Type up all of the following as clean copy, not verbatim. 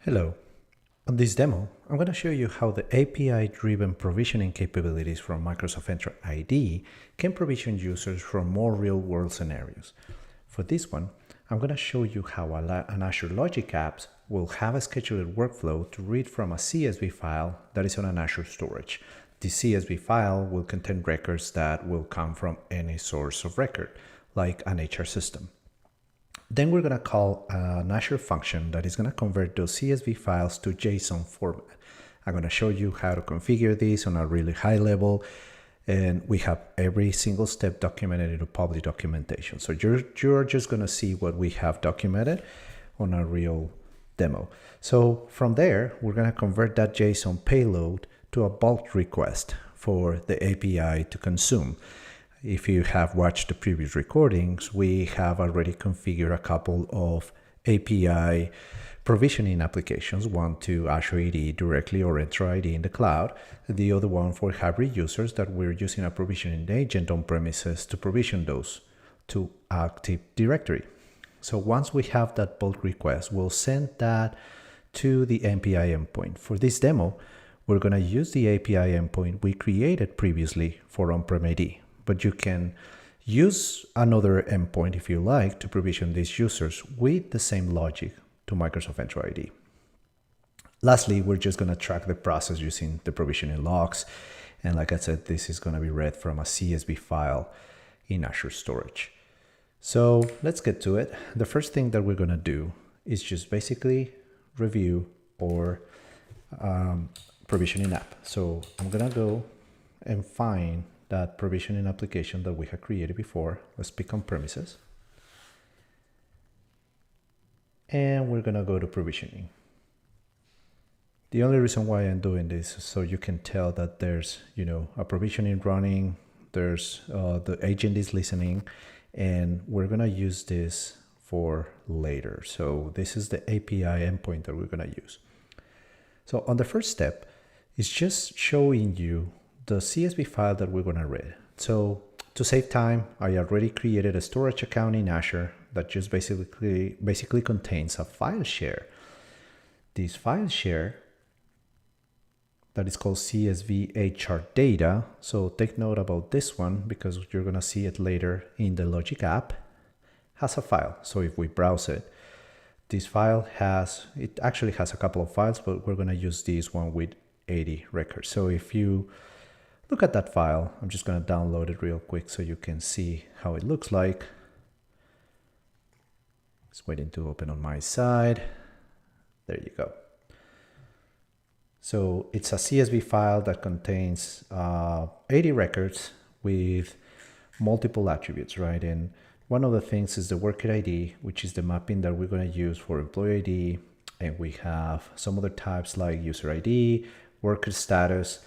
Hello. On this demo, I'm going to show you how the API-driven provisioning capabilities from Microsoft Entra ID can provision users from more real-world scenarios. For this one, I'm going to show you how an Azure Logic Apps will have a scheduled workflow to read from a CSV file that is on an Azure storage. The CSV file will contain records that will come from any source of record, like an HR system. Then we're going to call an Azure function that is going to convert those CSV files to JSON format. I'm going to show you how to configure this on a really high level, and we have every single step documented in a public documentation. So you're just going to see what we have documented on a real demo. So from there, we're going to convert that JSON payload to a bulk request for the API to consume. If you have watched the previous recordings, we have already configured a couple of API provisioning applications, one to Azure AD directly or Entra ID in the cloud, and the other one for hybrid users that we're using a provisioning agent on premises to provision those to Active Directory. So once we have that bulk request, we'll send that to the API endpoint. For this demo, we're going to use the API endpoint we created previously for on-prem ID. But you can use another endpoint if you like to provision these users with the same logic to Microsoft Entra ID. Lastly, we're just going to track the process using the provisioning logs. And like I said, this is going to be read from a CSV file in Azure storage. So let's get to it. The first thing that we're going to do is just basically review our provisioning app. So I'm going to go and find that provisioning application that we had created before. Let's pick on premises. And we're gonna go to provisioning. The only reason why I'm doing this is so you can tell that there's, a provisioning running, there's the agent is listening, and we're gonna use this for later. So this is the API endpoint that we're gonna use. So on the first step, it's just showing you the CSV file that we're going to read. So to save time, I already created a storage account in Azure that just basically contains a file share. This file share that is called CSV HR data. So take note about this one because you're going to see it later in the Logic app, has a file. So if we browse it, this file actually has a couple of files, but we're going to use this one with 80 records. So if you look at that file, I'm just going to download it real quick so you can see how it looks like. It's waiting to open on my side. There you go. So it's a CSV file that contains 80 records with multiple attributes, right? And one of the things is the worker ID, which is the mapping that we're going to use for employee ID. And we have some other types like user ID, worker status,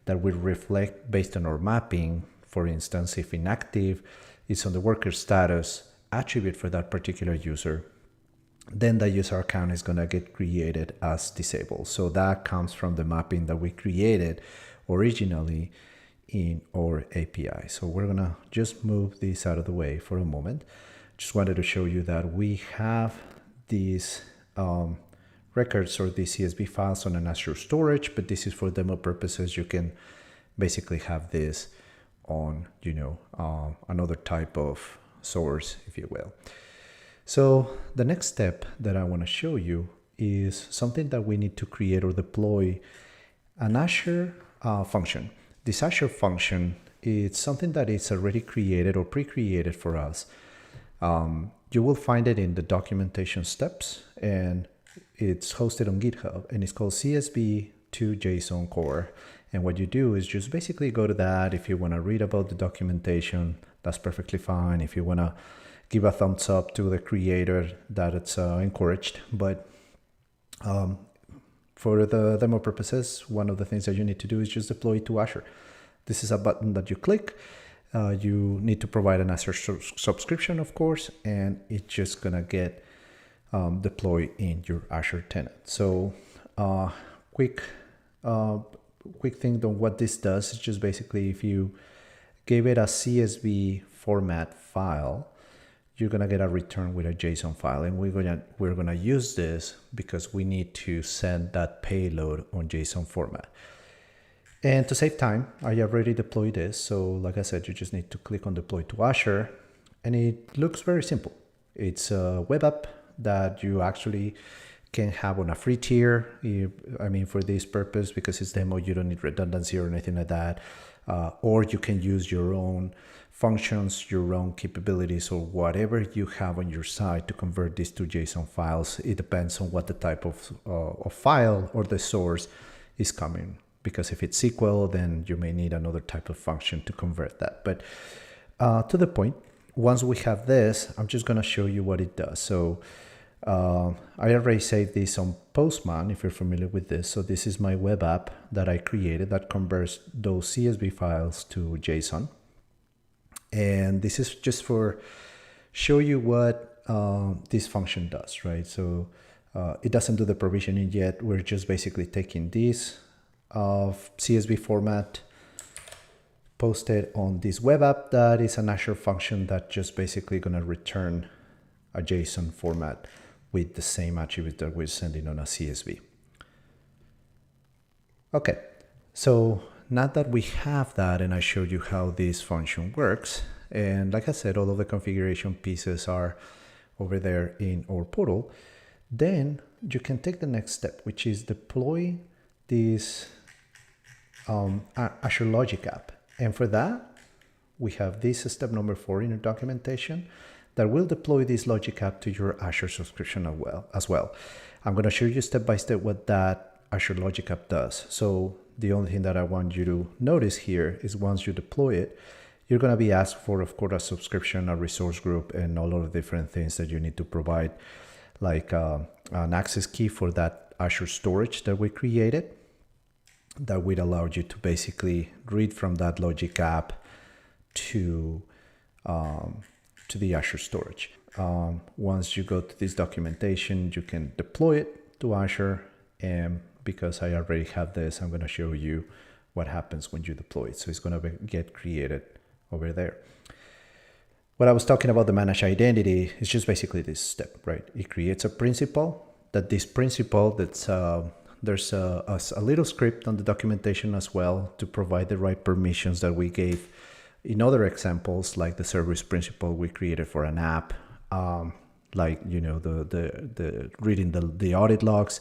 that will reflect based on our mapping. For instance, if inactive is on the worker status attribute for that particular user, then the user account is going to get created as disabled. So that comes from the mapping that we created originally in our API. So we're going to just move this out of the way for a moment. Just wanted to show you that we have these records or the CSV files on an Azure storage, but this is for demo purposes. You can basically have this on, another type of source, if you will. So the next step that I want to show you is something that we need to create or deploy an Azure function. This Azure function is something that is already created or pre-created for us. You will find it in the documentation steps, and it's hosted on GitHub, and it's called CSV to JSON core. And what you do is just basically go to that. If you want to read about the documentation, that's perfectly fine. If you want to give a thumbs up to the creator, that it's encouraged. But for the demo purposes, one of the things that you need to do is just deploy it to Azure. This is a button that you click. You need to provide an Azure subscription, of course, and it's just going to get deploy in your Azure tenant. So quick thing on what this does is just basically if you gave it a CSV format file, you're gonna get a return with a JSON file, and we're gonna use this because we need to send that payload on JSON format. And to save time, I already deployed this. So like I said, you just need to click on deploy to Azure, and it looks very simple. It's a web app that you actually can have on a free tier. I mean, for this purpose, because it's demo, you don't need redundancy or anything like that. Or you can use your own functions, your own capabilities, or whatever you have on your side to convert this to JSON files. It depends on what the type of file or the source is coming. Because if it's SQL, then you may need another type of function to convert that. But to the point, once we have this, I'm just going to show you what it does. So I already saved this on Postman, if you're familiar with this. So this is my web app that I created that converts those CSV files to JSON. And this is just for show you what this function does, right? So it doesn't do the provisioning yet. We're just basically taking this of CSV format, posted on this web app that is an Azure function that just basically gonna return a JSON format with the same attribute that we're sending on a CSV. Okay, so now that we have that and I showed you how this function works, and like I said, all of the configuration pieces are over there in our portal, then you can take the next step, which is deploy this Azure Logic app. And for that, we have this step number 4 in your documentation that will deploy this Logic app to your Azure subscription as well. I'm going to show you step by step what that Azure Logic app does. So the only thing that I want you to notice here is once you deploy it, you're going to be asked for, of course, a subscription, a resource group, and all of the different things that you need to provide, like an access key for that Azure storage that we created, that would allow you to basically read from that Logic app to the Azure storage. Once you go to this documentation, you can deploy it to Azure. And because I already have this, I'm going to show you what happens when you deploy it. So it's going to get created over there. What I was talking about the managed identity is just basically this step, right? It creates a principal. There's a little script on the documentation as well to provide the right permissions that we gave in other examples, like the service principal we created for an app, like, you know, the reading the audit logs,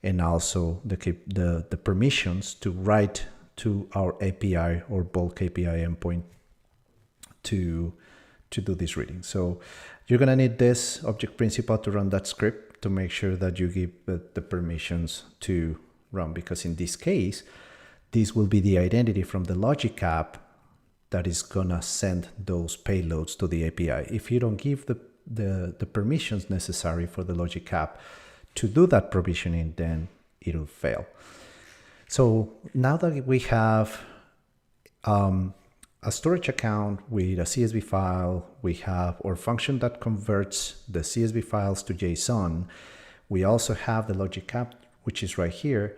and also the permissions to write to our API or bulk API endpoint to do this reading. So you're going to need this object principal to run that script to make sure that you give the permissions to run, because in this case, this will be the identity from the Logic app that is going to send those payloads to the API. If you don't give the permissions necessary for the Logic app to do that provisioning, then it'll fail. So now that we have a storage account with a CSV file, we have our function that converts the CSV files to JSON. We also have the Logic app, which is right here.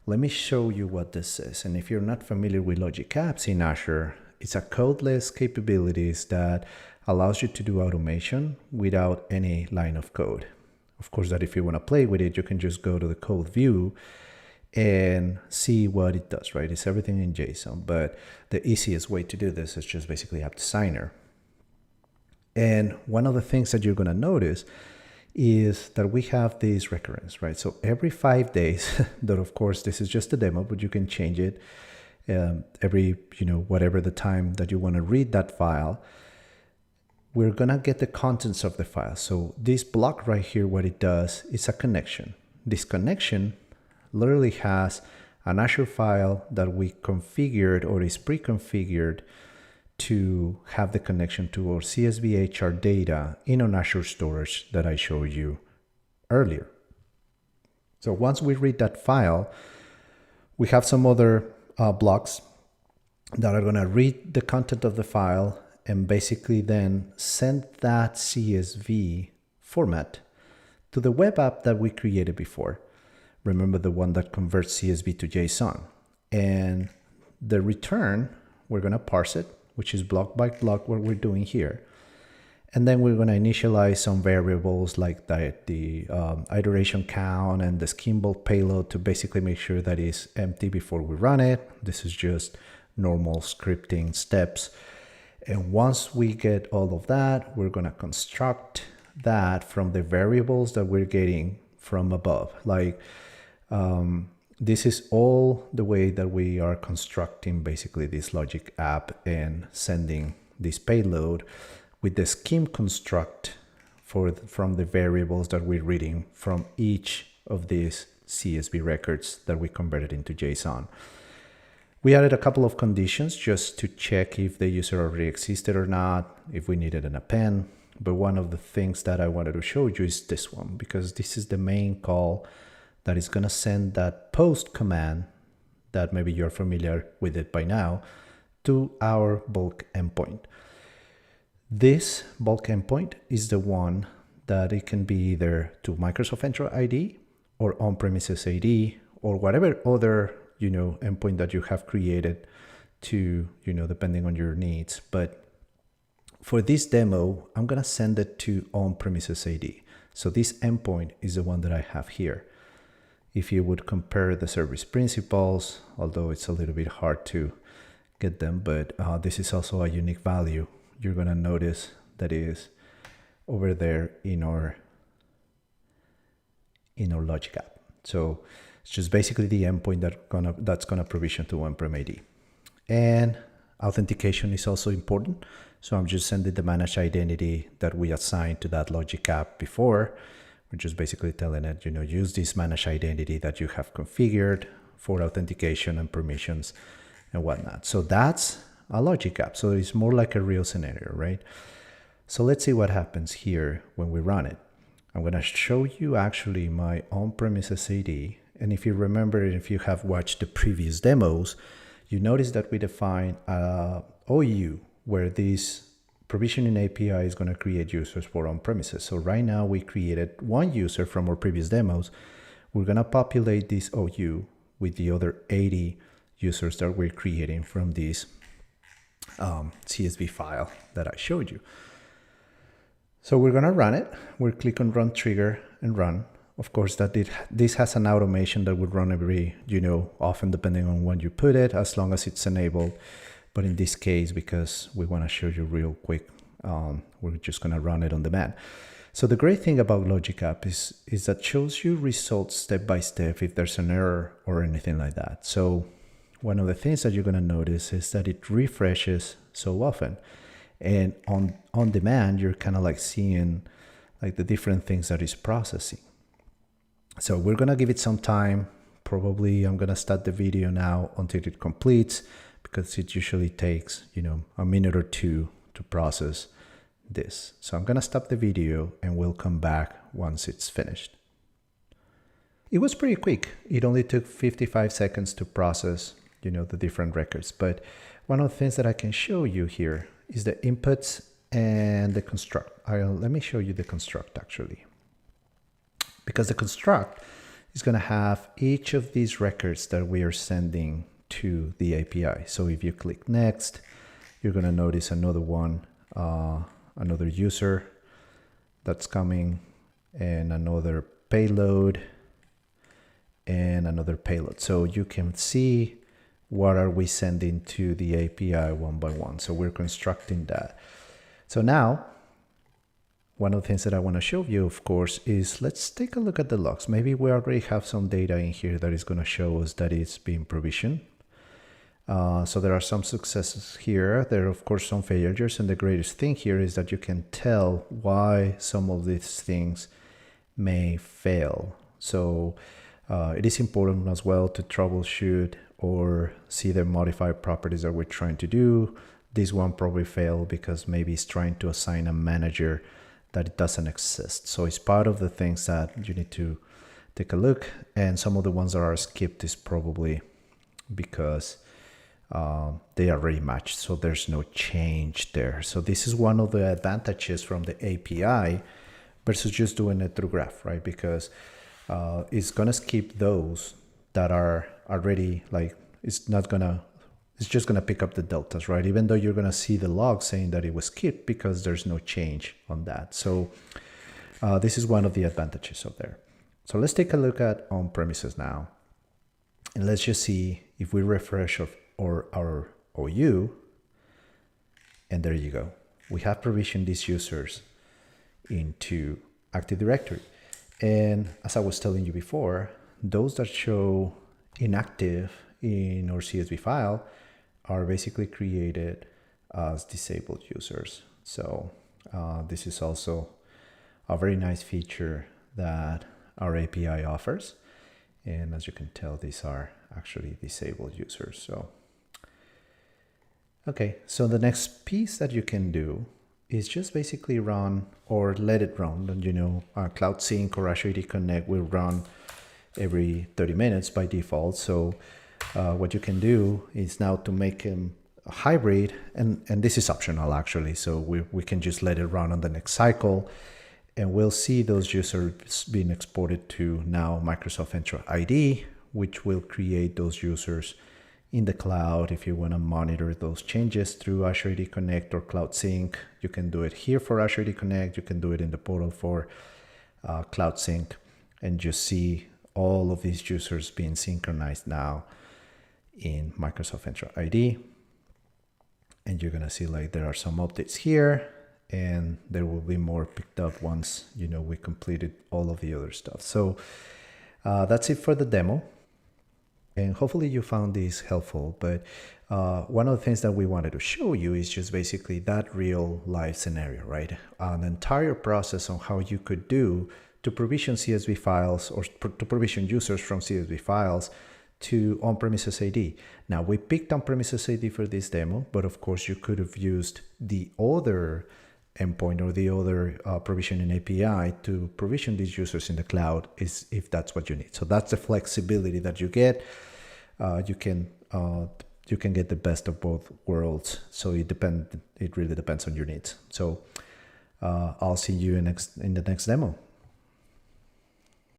Let me show you what this is. And if you're not familiar with Logic apps in Azure, it's a codeless capabilities that allows you to do automation without any line of code. Of course, that if you want to play with it, you can just go to the code view and see what it does, right? It's everything in JSON, but the easiest way to do this is just basically app designer. And one of the things that you're going to notice is that we have this recurrence, right? So every 5 days, that of course, this is just a demo, but you can change it every, whatever the time that you want to read that file, we're going to get the contents of the file. So this block right here, what it does is a connection. This connection literally has an Azure file that we configured or is pre-configured to have the connection to our CSV HR data in an Azure storage that I showed you earlier. So once we read that file, we have some other blocks that are going to read the content of the file and basically then send that CSV format to the web app that we created before. Remember, the one that converts CSV to JSON. And the return, we're going to parse it, which is block by block what we're doing here. And then we're going to initialize some variables like the iteration count and the scheme bulk payload to basically make sure that it's empty before we run it. This is just normal scripting steps. And once we get all of that, we're going to construct that from the variables that we're getting from above. Like this is all the way that we are constructing basically this logic app and sending this payload with the scheme construct from the variables that we're reading from each of these CSV records that we converted into JSON. We added a couple of conditions just to check if the user already existed or not, if we needed an append. But one of the things that I wanted to show you is this one, because this is the main call that is going to send that post command that maybe you're familiar with it by now to our bulk endpoint. This bulk endpoint is the one that it can be either to Microsoft Entra ID or on-premises ID or whatever other endpoint that you have created to, depending on your needs. But for this demo, I'm going to send it to on-premises ID. So this endpoint is the one that I have here. If you would compare the service principals, although it's a little bit hard to get them, but this is also a unique value. You're going to notice that it is over there in our logic app. So it's just basically the endpoint that's gonna provision to on-prem ID. And authentication is also important. So I'm just sending the managed identity that we assigned to that logic app before. We're just basically telling it, use this managed identity that you have configured for authentication and permissions and whatnot. So that's a logic app. So it's more like a real scenario, right? So let's see what happens here when we run it. I'm going to show you actually my on-premises ID. And if you remember, if you have watched the previous demos, you notice that we define a OU where this provisioning API is going to create users for on-premises. So right now we created one user from our previous demos. We're going to populate this OU with the other 80 users that we're creating from this CSV file that I showed you. So we're going to run it. We'll click on run trigger and run. Of course, this has an automation that would run every, often depending on when you put it, as long as it's enabled. But in this case, because we want to show you real quick, we're just going to run it on demand. So the great thing about Logic App is that shows you results step by step if there's an error or anything like that. So one of the things that you're going to notice is that it refreshes so often. And on demand, you're kind of like seeing like the different things that it's processing. So we're going to give it some time. Probably I'm going to start the video now until it completes, because it usually takes, a minute or two to process this. So I'm going to stop the video and we'll come back once it's finished. It was pretty quick. It only took 55 seconds to process, the different records. But one of the things that I can show you here is the inputs and the construct. Let me show you the construct actually. Because the construct is going to have each of these records that we are sending to the API. So if you click next, you're going to notice another one, another user that's coming, and another payload, and another payload. So you can see what are we sending to the API one by one. So we're constructing that. So now, one of the things that I want to show you, of course, is let's take a look at the logs. Maybe we already have some data in here that is going to show us that it's being provisioned. So there are some successes here. There are, of course, some failures. And the greatest thing here is that you can tell why some of these things may fail. So it is important as well to troubleshoot or see the modified properties that we're trying to do. This one probably failed because maybe it's trying to assign a manager that it doesn't exist. So it's part of the things that you need to take a look. And some of the ones that are skipped is probably because they are already matched. So there's no change there. So this is one of the advantages from the API versus just doing it through graph, right? Because it's going to skip those that are already like, it's not going to it's just going to pick up the deltas, right? Even though you're going to see the log saying that it was skipped because there's no change on that. So this is one of the advantages of there. So let's take a look at on-premises now. And let's just see if we refresh our OU, and there you go. We have provisioned these users into Active Directory. And as I was telling you before, those that show inactive in our CSV file are basically created as disabled users. So this is also a very nice feature that our API offers. And as you can tell, these are actually disabled users. So, okay, so the next piece that you can do is just basically run or let it run. And you know, Cloud Sync or Azure AD Connect will run every 30 minutes by default. So what you can do is now to make them a hybrid, and this is optional actually. So we can just let it run on the next cycle, and we'll see those users being exported to now Microsoft Entra ID, which will create those users in the cloud. If you want to monitor those changes through Azure AD Connect or Cloud Sync, you can do it here for Azure AD Connect. You can do it in the portal for Cloud Sync, and just see all of these users being synchronized now in Microsoft Entra ID. And you're going to see like there are some updates here, and there will be more picked up once, you know, we completed all of the other stuff. So that's it for the demo. And hopefully you found this helpful. But one of the things that we wanted to show you is just basically that real life scenario, right? An entire process on how you could do to provision CSV files or to provision users from CSV files to on-premises AD. Now we picked on-premises AD for this demo, but of course you could have used the other endpoint or the other provisioning API to provision these users in the cloud, if that's what you need. So that's the flexibility that you get. You can get the best of both worlds. So it really depends on your needs. So I'll see you in the next demo.